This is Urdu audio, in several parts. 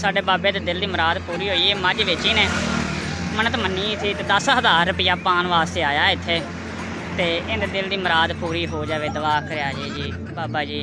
ਸਾਡੇ ਬਾਬੇ ਦੇ ਦਿਲ ਦੀ ਮੁਰਾਦ ਪੂਰੀ ਹੋਈ ਹੈ। ਮੱਝ ਵੇਚੀ ਨੇ, ਮੰਨਤ ਮੰਨੀ ਸੀ ਤੇ 10,000 ਰੁਪਇਆ ਪਾਉਣ ਵਾਸਤੇ ਆਇਆ ਇੱਥੇ, ਤੇ ਇਹਦੇ ਦਿਲ ਦੀ ਮੁਰਾਦ ਪੂਰੀ ਹੋ ਜਾਵੇ। ਦੁਆ ਕਰਿਆ ਜੀ ਬਾਬਾ ਜੀ।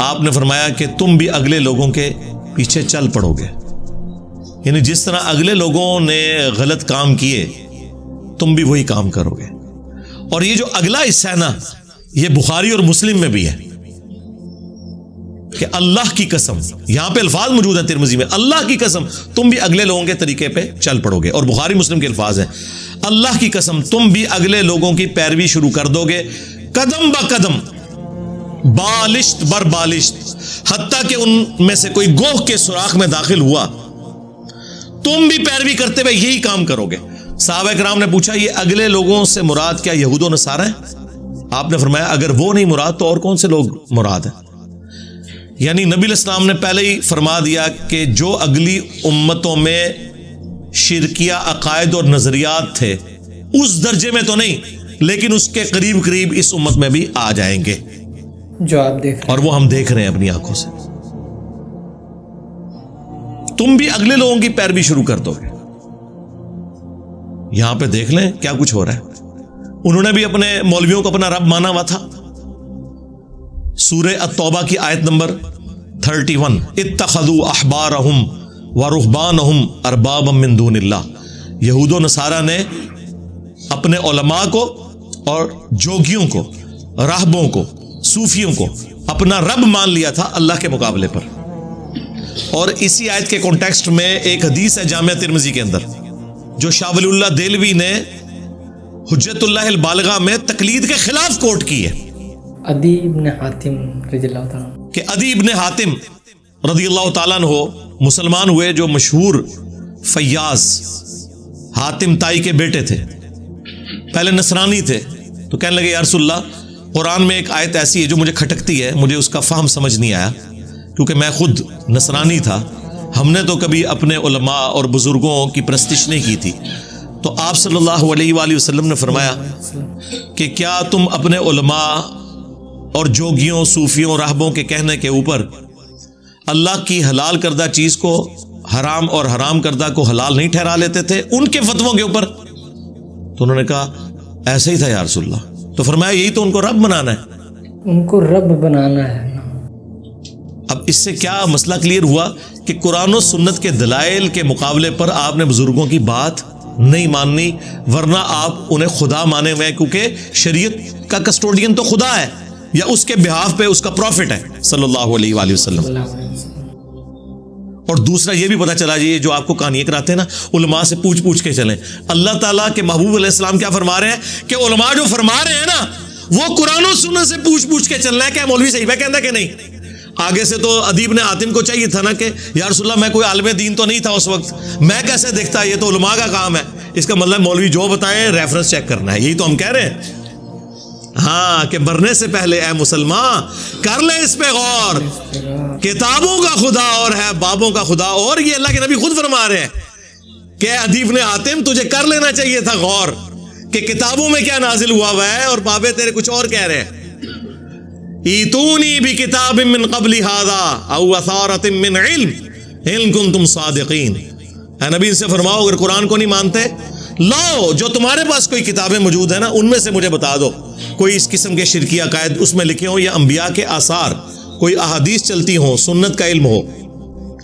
آپ نے فرمایا کہ تم بھی اگلے لوگوں کے پیچھے چل پڑو گے، یعنی جس طرح اگلے لوگوں نے غلط کام کیے تم بھی وہی کام کرو گے۔ اور یہ جو اگلا حصہ ہے نا، یہ بخاری اور مسلم میں بھی ہے کہ اللہ کی قسم، یہاں پہ الفاظ موجود ہیں ترمذی میں، اللہ کی قسم تم بھی اگلے لوگوں کے طریقے پہ چل پڑو گے، اور بخاری مسلم کے الفاظ ہیں اللہ کی قسم تم بھی اگلے لوگوں کی پیروی شروع کر دو گے، قدم با قدم، بالشت بر بالشت، حتیٰ کہ ان میں سے کوئی گوہ کے سوراخ میں داخل ہوا تم بھی پیروی کرتے ہوئے یہی کام کرو گے۔ صحابہ کرام نے پوچھا یہ اگلے لوگوں سے مراد کیا یہود و نصارہ ہیں؟ آپ نے فرمایا اگر وہ نہیں مراد تو اور کون سے لوگ مراد ہیں؟ یعنی نبی علیہ السلام نے پہلے ہی فرما دیا کہ جو اگلی امتوں میں شرکیہ عقائد اور نظریات تھے اس درجے میں تو نہیں، لیکن اس کے قریب قریب اس امت میں بھی آ جائیں گے، جو آپ دیکھ رہے ہیں، اور وہ ہم دیکھ رہے ہیں اپنی آنکھوں سے۔ تم بھی اگلے لوگوں کی پیروی شروع کر دو گے۔ یہاں پہ دیکھ لیں کیا کچھ ہو رہا ہے۔ انہوں نے بھی اپنے مولویوں کو اپنا رب مانا ہوا تھا۔ سورہ التوبہ کی آیت نمبر 31، اتخذوا احبارہم ورہبانہم اربابا من دون اللہ، یہود و نصارہ نے اپنے علماء کو اور جوگیوں کو، راہبوں کو، صوفیوں کو اپنا رب مان لیا تھا اللہ کے مقابلے پر۔ اور اسی آیت کے کانٹیکسٹ میں ایک حدیث ہے جامعہ ترمذی کے اندر جو شاہ ولی اللہ دہلوی نے حجت اللہ البالغہ میں تقلید کے خلاف کوٹ کی ہے، عدی ابن حاتم رضی اللہ تعالیٰ، کہ عدی ابن حاتم رضی اللہ تعالیٰ عنہ مسلمان ہوئے، جو مشہور فیاض حاتم تائی کے بیٹے تھے، پہلے نصرانی تھے، تو کہنے لگے یا رسول اللہ قرآن میں ایک آیت ایسی ہے جو مجھے کھٹکتی ہے، مجھے اس کا فہم سمجھ نہیں آیا کیونکہ میں خود نصرانی تھا، ہم نے تو کبھی اپنے علماء اور بزرگوں کی پرستش نہیں کی تھی۔ تو آپ صلی اللہ علیہ وآلہ وسلم نے فرمایا کہ کیا تم اپنے علماء اور جوگیوں، صوفیوں، راہبوں کے کہنے کے اوپر اللہ کی حلال کردہ چیز کو حرام اور حرام کردہ کو حلال نہیں ٹھہرا لیتے تھے ان کے فتووں کے اوپر؟ تو انہوں نے کہا ایسا ہی تھا یا رسول اللہ۔ تو فرمایا یہی تو ان کو رب بنانا ہے، ان کو رب بنانا ہے۔ اب اس سے کیا مسئلہ کلیئر ہوا کہ قرآن و سنت کے دلائل کے مقابلے پر آپ نے بزرگوں کی بات نہیں ماننی، ورنہ آپ انہیں خدا مانے ہوئے ہیں، کیونکہ شریعت کا کسٹوڈین تو خدا ہے یا اس کے بہاف پہ اس کا پروفٹ ہے صلی اللہ علیہ وآلہ وسلم۔ اور دوسرا یہ بھی پتہ چلا جی جو آپ کو کہانیاں کراتے ہیں نا، علماء سے پوچھ پوچھ کے چلیں۔ اللہ تعالیٰ کے محبوب علیہ السلام کیا فرما رہے ہیں کہ علماء جو فرما رہے ہیں نا وہ قرآن و سنت سے پوچھ پوچھ کے چلنا ہے، کہ مولوی صحیح ہے کہنا کہ نہیں۔ آگے سے تو ادیب نے حاتم کو چاہیے تھا نا کہ یا رسول اللہ میں کوئی عالم دین تو نہیں تھا اس وقت، میں کیسے دیکھتا، یہ تو علماء کا کام ہے۔ اس کا مطلب مولوی جو بتائیں ریفرنس چیک کرنا ہے، یہی تو ہم کہہ رہے ہیں۔ ہاں کہ مرنے سے پہلے اے مسلمان کر لے اس پہ غور، کتابوں کا خدا اور ہے بابوں کا خدا اور، یہ اللہ کے نبی خود فرما رہے ہیں کہ ادیب نے حاتم تجھے کر لینا چاہیے تھا غور کہ کتابوں میں کیا نازل ہوا ہے اور بابے تیرے کچھ اور کہہ رہے ہیں۔ ایتونی بکتاب من قبل ھذا او اثارۃ من علم ان کنتم صادقین، اے نبی ان سے فرماؤ اگر قرآن کو نہیں مانتے لاؤ جو تمہارے پاس کوئی کتابیں موجود ہیں نا ان میں سے مجھے بتا دو، کوئی اس قسم کے شرکی عقائد اس میں لکھے ہوں یا انبیاء کے آثار، کوئی احادیث چلتی ہوں، سنت کا علم ہو،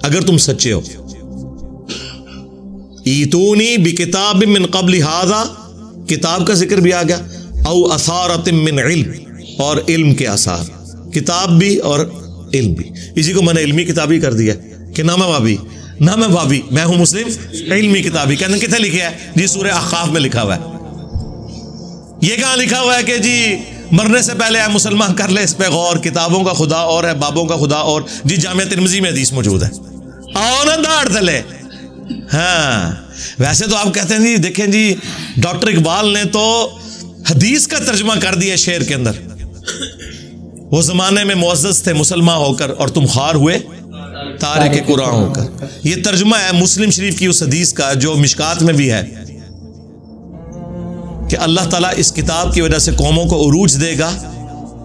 اگر تم سچے ہو۔ ایتونی بکتاب من قبل ھذا، کتاب کا ذکر بھی آ گیا، او اثارۃ من علم، اور علم کے آثار، کتاب بھی اور علم بھی، اسی کو میں نے علمی کتابی کر دیا کہ نہ میں بابی نہ میں بابی، میں ہوں مسلم علمی کتابی۔ کہتے کتنے لکھے ہے جی؟ سورہ احقاف میں لکھا ہوا ہے۔ یہ کہاں لکھا ہوا ہے کہ جی مرنے سے پہلے اے مسلمان کر لے اس پہ غور، کتابوں کا خدا اور ہے بابوں کا خدا اور؟ جی جامعہ ترمذی میں حدیث موجود ہے، آؤ نا داڑ تلے۔ ہاں ویسے تو آپ کہتے ہیں جی دیکھیں جی ڈاکٹر اقبال نے تو حدیث کا ترجمہ کر دیا شعر کے اندر، وہ زمانے میں معزز تھے مسلمان ہو کر اور تم خوار ہوئے تارک قرآن ہو کر۔ یہ ترجمہ ہے مسلم شریف کی اس حدیث کا جو مشکات میں بھی ہے کہ اللہ تعالیٰ اس کتاب کی وجہ سے قوموں کو عروج دے گا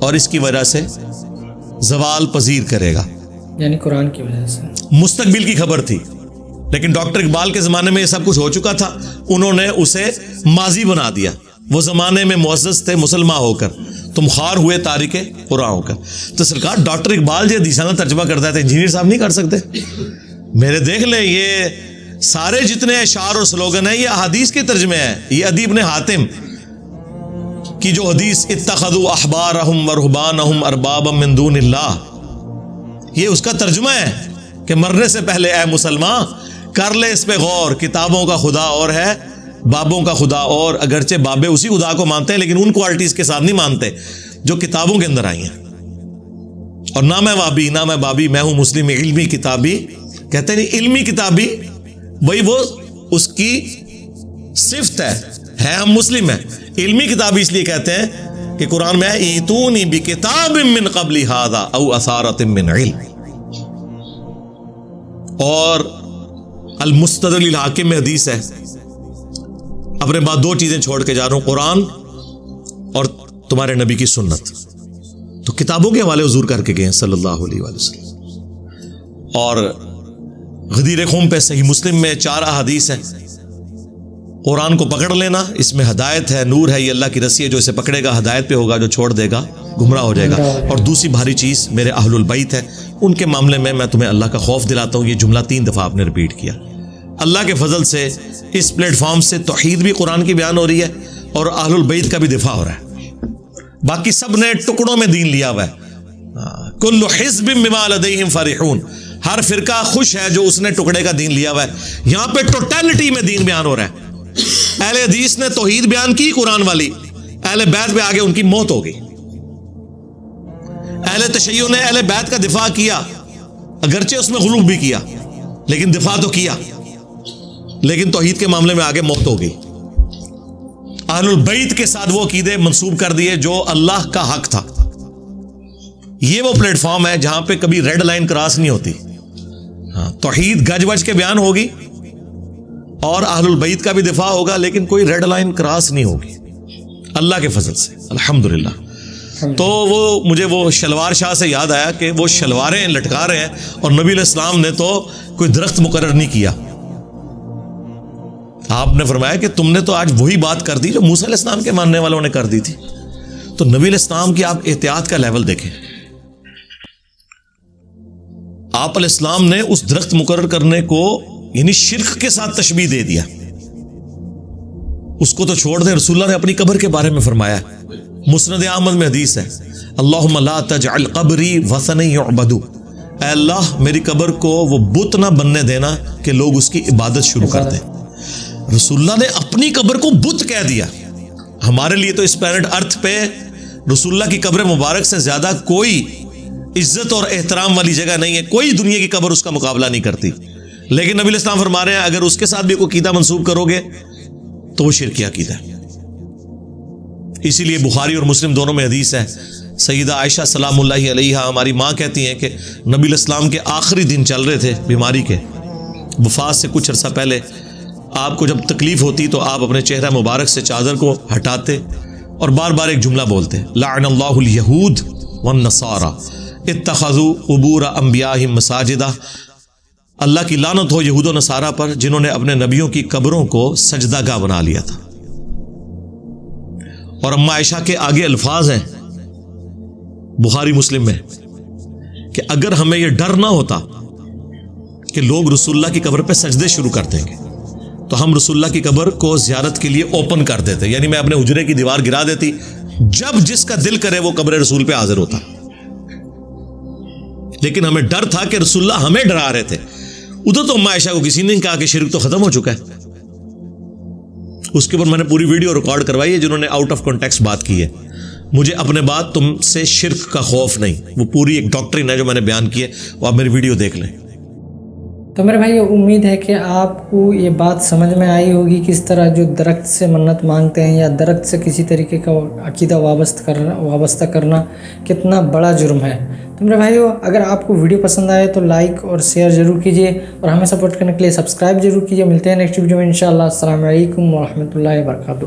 اور اس کی وجہ سے زوال پذیر کرے گا، یعنی قرآن کی وجہ سے۔ مستقبل کی خبر تھی، لیکن ڈاکٹر اقبال کے زمانے میں یہ سب کچھ ہو چکا تھا، انہوں نے اسے ماضی بنا دیا۔ وہ زمانے میں معزز تھے مسلمان ہو کر، تم خوار ہوئے تارک قرآن ہو کر. تو سرکار ڈاکٹر اقبال جی حدیثاں کا ترجمہ کرتا ہے تو انجینئر صاحب نہیں کر سکتے؟ میرے دیکھ لیں یہ سارے جتنے اشعار اور سلوگن ہیں یہ احادیث کے ترجمے ہیں. یہ عدی ابن حاتم کی جو حدیث اتخذوا احبارہم ورہبانہم اربابا من دون اللہ، یہ اس کا ترجمہ ہے کہ مرنے سے پہلے اے مسلمان کر لے اس پہ غور، کتابوں کا خدا اور ہے بابوں کا خدا اور. اگرچہ بابے اسی خدا کو مانتے ہیں لیکن ان کوالٹیز کے ساتھ نہیں مانتے جو کتابوں کے اندر آئی ہیں. اور نہ میں وابی نہ میں بابی، میں ہوں مسلم علمی کتابی. کہتے ہیں نہیں علمی کتابی وہی وہ اس کی صفت ہے ہم مسلم ہیں. علمی کتابی اس لیے کہتے ہیں کہ قرآن میں ایتونی بکتاب من قبل ھذا او اثارۃ من علم. اور المستدرک للحاکم میں حدیث ہے، اپنے بعد دو چیزیں چھوڑ کے جا رہا ہوں، قرآن اور تمہارے نبی کی سنت. تو کتابوں کے حوالے حضور کر کے گئے ہیں صلی اللہ علیہ وآلہ وسلم. اور غدیر خم پہ صحیح مسلم میں 4 احادیث ہیں. قرآن کو پکڑ لینا، اس میں ہدایت ہے، نور ہے، یہ اللہ کی رسی ہے، جو اسے پکڑے گا ہدایت پہ ہوگا، جو چھوڑ دے گا گمراہ ہو جائے گا. اور دوسری بھاری چیز میرے اہل البیت ہے، ان کے معاملے میں تمہیں اللہ کا خوف دلاتا ہوں. یہ جملہ 3 دفعہ آپ نے ریپیٹ کیا. اللہ کے فضل سے اس پلیٹ فارم سے توحید بھی قرآن کی بیان ہو رہی ہے اور اہل البیت کا بھی دفاع ہو رہا ہے. باقی سب نے ٹکڑوں میں دین لیا ہوا ہے. کل حزب بما لدیہم فرحون، ہر فرقہ خوش ہے جو اس نے ٹکڑے کا دین لیا ہوا ہے. یہاں پہ ٹوٹیلٹی میں دین بیان ہو رہا ہے. اہل حدیث نے توحید بیان کی قرآن والی، اہل بیت پہ آگے ان کی موت ہو گئی. اہل تشیع نے اہل بیت کا دفاع کیا، اگرچہ اس میں غلو بھی کیا لیکن دفاع تو کیا، لیکن توحید کے معاملے میں آگے موت ہو گئی. اہل البیت کے ساتھ وہ عقیدے منسوب کر دیے جو اللہ کا حق تھا. یہ وہ پلیٹ فارم ہے جہاں پہ کبھی ریڈ لائن کراس نہیں ہوتی. توحید گج بج کے بیان ہوگی اور اہل البیت کا بھی دفاع ہوگا لیکن کوئی ریڈ لائن کراس نہیں ہوگی اللہ کے فضل سے الحمدللہ. تو وہ مجھے وہ شلوار شاہ سے یاد آیا کہ وہ شلواریں لٹکا رہے ہیں اور نبی علیہ السلام نے تو کوئی درخت مقرر نہیں کیا. آپ نے فرمایا کہ تم نے تو آج وہی بات کر دی جو موسیٰ علیہ السلام کے ماننے والوں نے کر دی تھی. تو نبی علیہ السلام کی آپ احتیاط کا لیول دیکھیں. آپ علیہ السلام نے اس درخت مقرر کرنے کو یعنی شرک کے ساتھ تشبیہ دے دیا. اس کو تو چھوڑ دیں، رسول اللہ نے اپنی قبر کے بارے میں فرمایا، مسند احمد میں حدیث ہے، اللہم لا تجعل قبری وثنا یعبد، اے اللہ میری قبر کو وہ بت نہ بننے دینا کہ لوگ اس کی عبادت شروع کر دیں. رسول اللہ نے اپنی قبر کو بت کہہ دیا. ہمارے لیے تو اس پلانٹ ارتھ پہ رسول اللہ کی قبر مبارک سے زیادہ کوئی عزت اور احترام والی جگہ نہیں ہے، کوئی دنیا کی قبر اس کا مقابلہ نہیں کرتی. لیکن نبی علیہ السلام فرما رہے ہیں اگر اس کے ساتھ بھی کوئی عقیدہ منسوب کرو گے تو وہ شرکی عقیدہ ہے. اسی لیے بخاری اور مسلم دونوں میں حدیث ہے، سیدہ عائشہ سلام اللہ علیہا ہماری ماں کہتی ہیں کہ نبی علیہ السلام کے آخری دن چل رہے تھے بیماری کے، وفات سے کچھ عرصہ پہلے. آپ کو جب تکلیف ہوتی تو آپ اپنے چہرہ مبارک سے چادر کو ہٹاتے اور بار بار ایک جملہ بولتے، لعن اللہ الیہود والنصارى اتخذوا قبور انبیائہم مساجدہ، اللہ کی لعنت ہو یہود و نصارہ پر جنہوں نے اپنے نبیوں کی قبروں کو سجدہ گاہ بنا لیا تھا. اور اما عائشہ کے آگے الفاظ ہیں بخاری مسلم میں کہ اگر ہمیں یہ ڈر نہ ہوتا کہ لوگ رسول اللہ کی قبر پہ سجدے شروع کر دیں گے تو ہم رسول اللہ کی قبر کو زیارت کے لیے اوپن کر دیتے، یعنی میں اپنے حجرے کی دیوار گرا دیتی، جب جس کا دل کرے وہ قبر رسول پہ حاضر ہوتا. لیکن ہمیں ڈر تھا کہ رسول اللہ ہمیں ڈرا رہے تھے. ادھر تو اما عائشہ کو کسی نے کہا کہ شرک تو ختم ہو چکا ہے. اس کے اوپر میں نے پوری ویڈیو ریکارڈ کروائی ہے جنہوں نے آؤٹ آف کانٹیکسٹ بات کی ہے. مجھے اپنے بات تم سے شرک کا خوف نہیں، وہ پوری ایک ڈاکٹرین ہے جو میں نے بیان کی ہے، وہ آپ میری ویڈیو دیکھ لیں. تو میرے بھائی امید ہے کہ آپ کو یہ بات سمجھ میں آئی ہوگی کس طرح جو درخت سے منت مانگتے ہیں یا درخت سے کسی طریقے کا عقیدہ وابستہ کرنا کتنا بڑا جرم ہے. تو میرے بھائیو اگر آپ کو ویڈیو پسند آئے تو لائک اور شیئر ضرور کیجیے اور ہمیں سپورٹ کرنے کے لیے سبسکرائب ضرور کیجیے. ملتے ہیں نیکسٹ ویڈیو میں انشاءاللہ. السلام علیکم ورحمۃ اللہ وبرکاتہ.